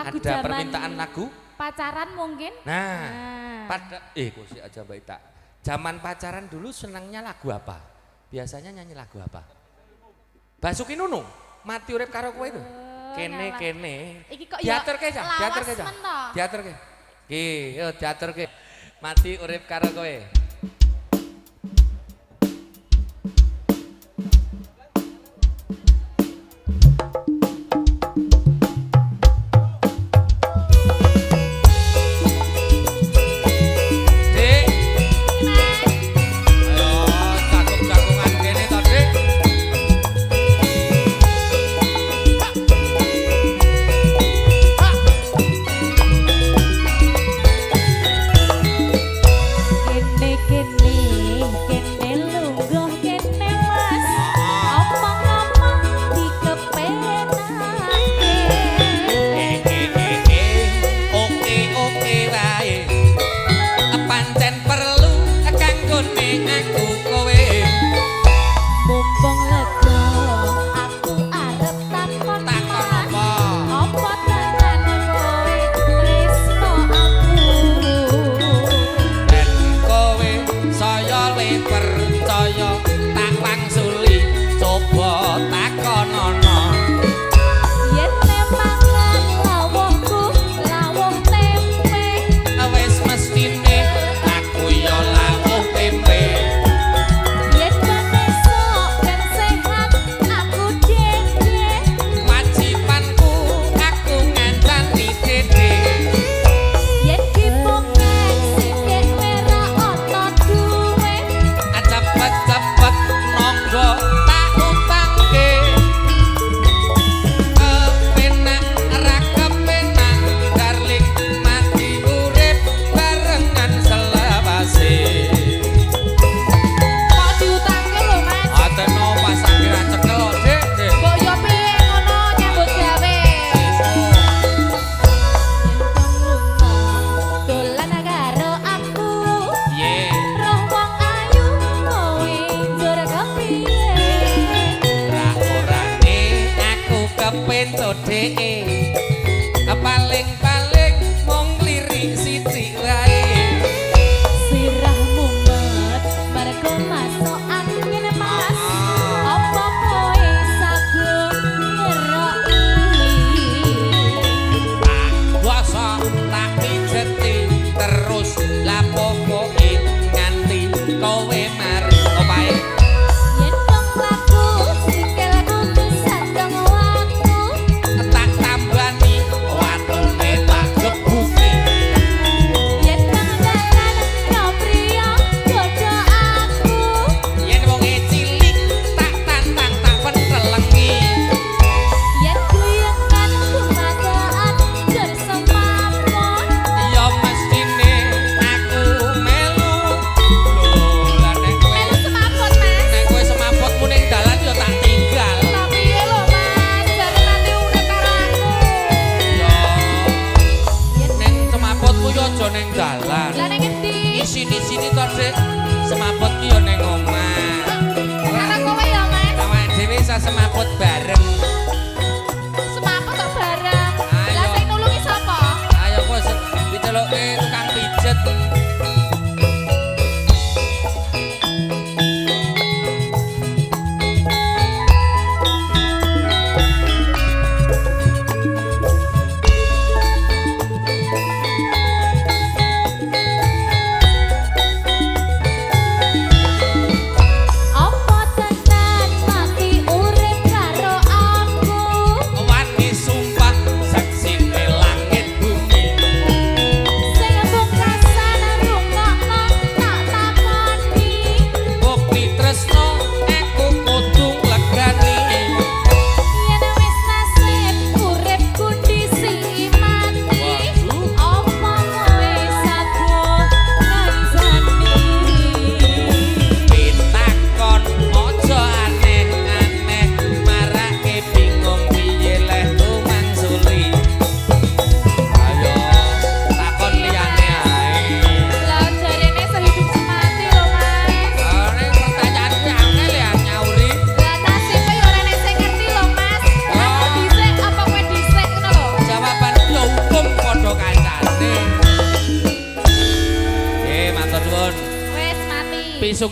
Lagu ada zaman permintaan lagu? pacaran mungkin? Nah, pada kok sih aja Mbak Ita. Zaman pacaran dulu senangnya lagu apa? Biasanya nyanyi lagu apa? Basuki Nunung, mati urip karo kowe itu. Kene kene. Iki kok diaturke ya Cak, diaturke Cak. lawas men to. Diaturke. Ki, yo diaturke. Mati urip karo kowe. Paling-paling mung lirik sithik wae. Sirahmu met mergo masuk angin mas. Apa kowe sagung ngeroki? Kuasa tak pijeti terus lapopoke nganti kowe mari opae. Yen dong laku sikilku bisa dong waktu. Tak tambani watune tak gebuki. Yen dong dalan nyopriya godho aku. Yen wonge cilik tak tantang tak pentelengi. Yen guyengan kumataan jan semaput. Ya mestine aku melu. Lho, lah nek Melu semaput mas. kowe semaputmu ning dalan ya tak tinggal. Lah piye lho mas, jare nanti urip karo aku. Ya Yen ning semaputmu ya aja ning dalan. lah ning endi? Sini-sini to, Dik. Semaput ki ya ning omah. Karo kowe ya mas. Awake dhewe isa semaput bareng. Semaput kok bareng. Ayo. Lah sing nulungi sapa? Ayo bos, dicelukke tukang pijet. pisuk